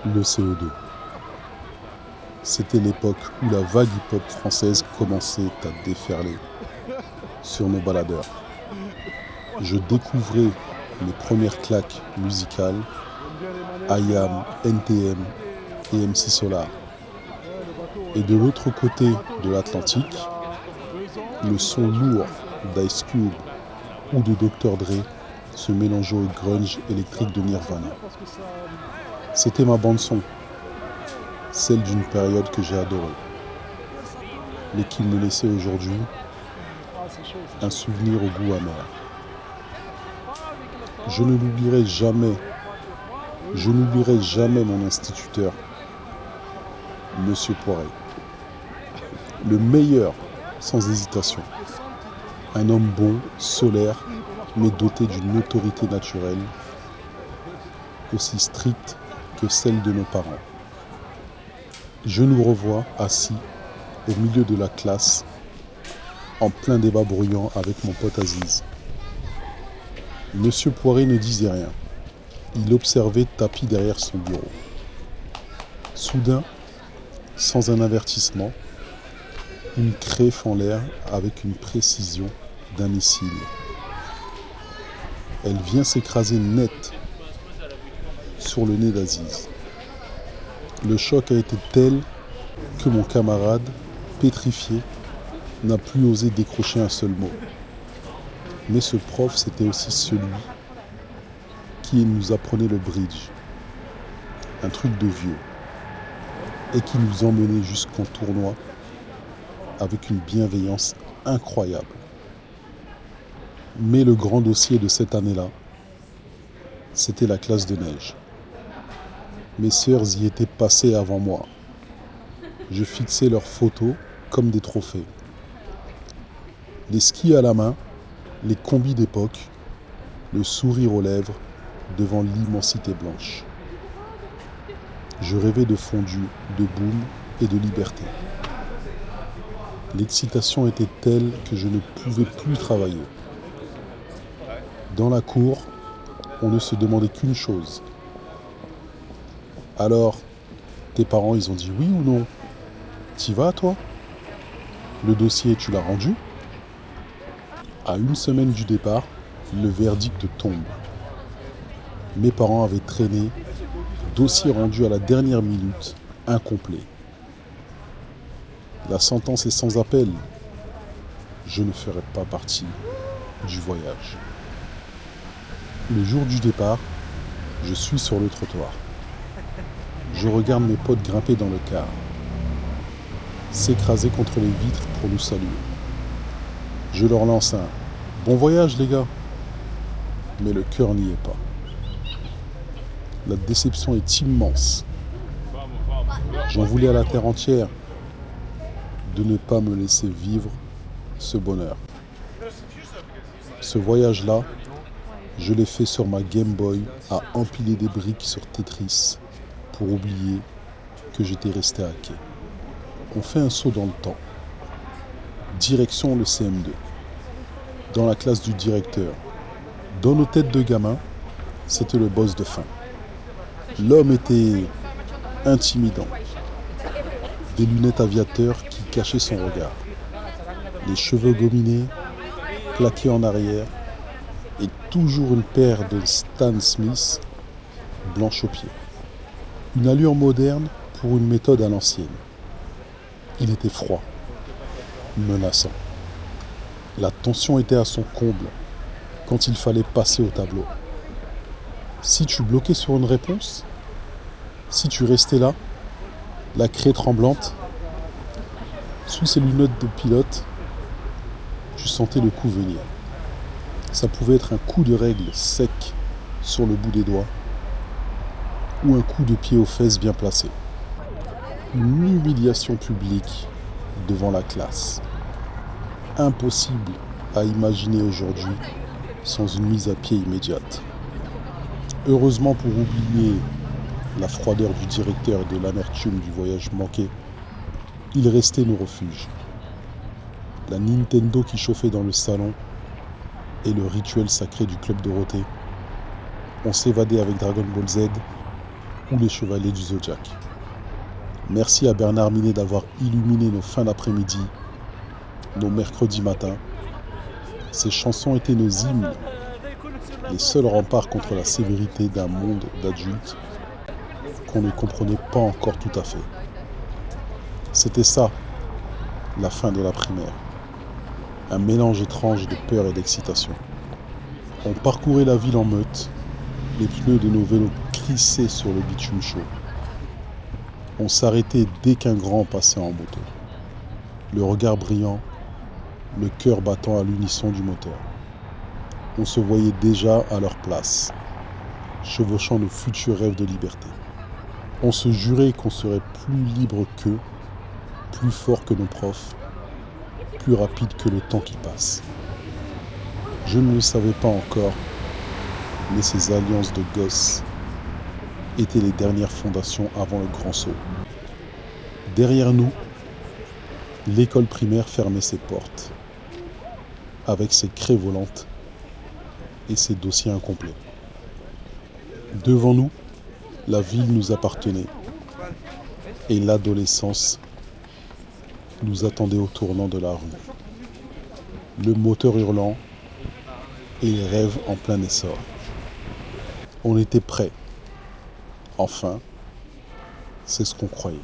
Le CO2. C'était l'époque où la vague hip-hop française commençait à déferler sur nos baladeurs. Je découvrais mes premières claques musicales, IAM, NTM et MC Solar. Et de l'autre côté de l'Atlantique, le son lourd d'Ice Cube ou de Dr. Dre se mélangeait au grunge électrique de Nirvana. C'était ma bande-son, celle d'une période que j'ai adorée, mais qui me laissait aujourd'hui un souvenir au goût amer. Je n'oublierai jamais mon instituteur, Monsieur Poiret. Le meilleur, sans hésitation. Un homme bon, solaire, mais doté d'une autorité naturelle, aussi stricte que celle de nos parents. Je nous revois assis au milieu de la classe, en plein débat bruyant avec mon pote Aziz. Monsieur Poiret ne disait rien. Il observait tapis derrière son bureau. Soudain, sans un avertissement, une craie fend l'air avec une précision d'un missile. Elle vient s'écraser net sur le nez d'Aziz. Le choc a été tel que mon camarade, pétrifié, n'a plus osé décrocher un seul mot. Mais ce prof, c'était aussi celui qui nous apprenait le bridge, un truc de vieux, et qui nous emmenait jusqu'en tournoi avec une bienveillance incroyable. Mais le grand dossier de cette année-là, c'était la classe de neige. Mes sœurs y étaient passées avant moi. Je fixais leurs photos comme des trophées. Les skis à la main, les combis d'époque, le sourire aux lèvres devant l'immensité blanche. Je rêvais de fondu, de boom et de liberté. L'excitation était telle que je ne pouvais plus travailler. Dans la cour, on ne se demandait qu'une chose. Alors, tes parents, ils ont dit oui ou non? T'y vas, toi? Le dossier, tu l'as rendu? À une semaine du départ, le verdict tombe. Mes parents avaient traîné, dossier rendu à la dernière minute, incomplet. La sentence est sans appel. Je ne ferai pas partie du voyage. Le jour du départ, je suis sur le trottoir. Je regarde mes potes grimper dans le car, s'écraser contre les vitres pour nous saluer. Je leur lance un « Bon voyage les gars !» Mais le cœur n'y est pas. La déception est immense. J'en voulais à la terre entière de ne pas me laisser vivre ce bonheur. Ce voyage-là, je l'ai fait sur ma Game Boy à empiler des briques sur Tetris pour oublier que j'étais resté à quai. On fait un saut dans le temps. Direction le CM2. Dans la classe du directeur. Dans nos têtes de gamins, c'était le boss de fin. L'homme était intimidant. Des lunettes aviateurs qui cachaient son regard. Les cheveux gominés, plaqués en arrière, et toujours une paire de Stan Smith blanche aux pieds. Une allure moderne pour une méthode à l'ancienne. Il était froid, menaçant. La tension était à son comble quand il fallait passer au tableau. Si tu bloquais sur une réponse, si tu restais là, la craie tremblante, sous ses lunettes de pilote, tu sentais le coup venir. Ça pouvait être un coup de règle sec sur le bout des doigts ou un coup de pied aux fesses bien placé. Une humiliation publique devant la classe. Impossible à imaginer aujourd'hui sans une mise à pied immédiate. Heureusement, pour oublier la froideur du directeur et de l'amertume du voyage manqué, il restait nos refuges. La Nintendo qui chauffait dans le salon et le rituel sacré du Club Dorothée. On s'évadait avec Dragon Ball Z ou les Chevaliers du Zodiaque. Merci à Bernard Minet d'avoir illuminé nos fins d'après-midi, nos mercredis matins. Ces chansons étaient nos hymnes, les seuls remparts contre la sévérité d'un monde d'adultes qu'on ne comprenait pas encore tout à fait. C'était ça, la fin de la primaire. Un mélange étrange de peur et d'excitation. On parcourait la ville en meute, les pneus de nos vélos crissaient sur le bitume chaud. On s'arrêtait dès qu'un grand passait en moto. Le regard brillant, le cœur battant à l'unisson du moteur. On se voyait déjà à leur place, chevauchant nos futurs rêves de liberté. On se jurait qu'on serait plus libre qu'eux, plus fort que nos profs, plus rapide que le temps qui passe. Je ne le savais pas encore, mais ces alliances de gosses étaient les dernières fondations avant le grand saut. Derrière nous, l'école primaire fermait ses portes, avec ses craies volantes et ses dossiers incomplets. Devant nous, la ville nous appartenait et l'adolescence nous attendait au tournant de la rue. Le moteur hurlant et les rêves en plein essor. On était prêts. Enfin, c'est ce qu'on croyait.